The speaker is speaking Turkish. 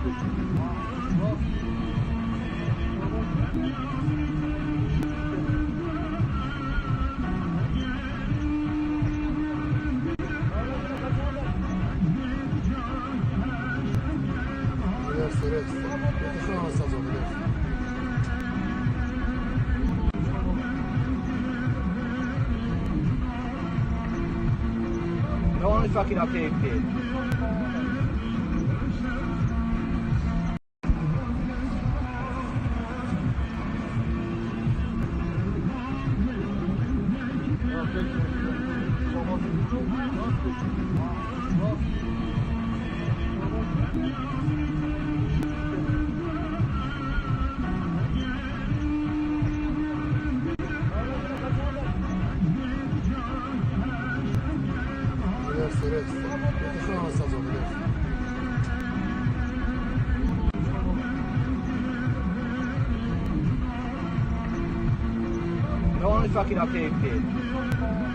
Evet. Şu an mesaj alıyor. No one is fucking okay, kid. Evet. Şu an mesaj alıyor. No one is fucking okay, kid.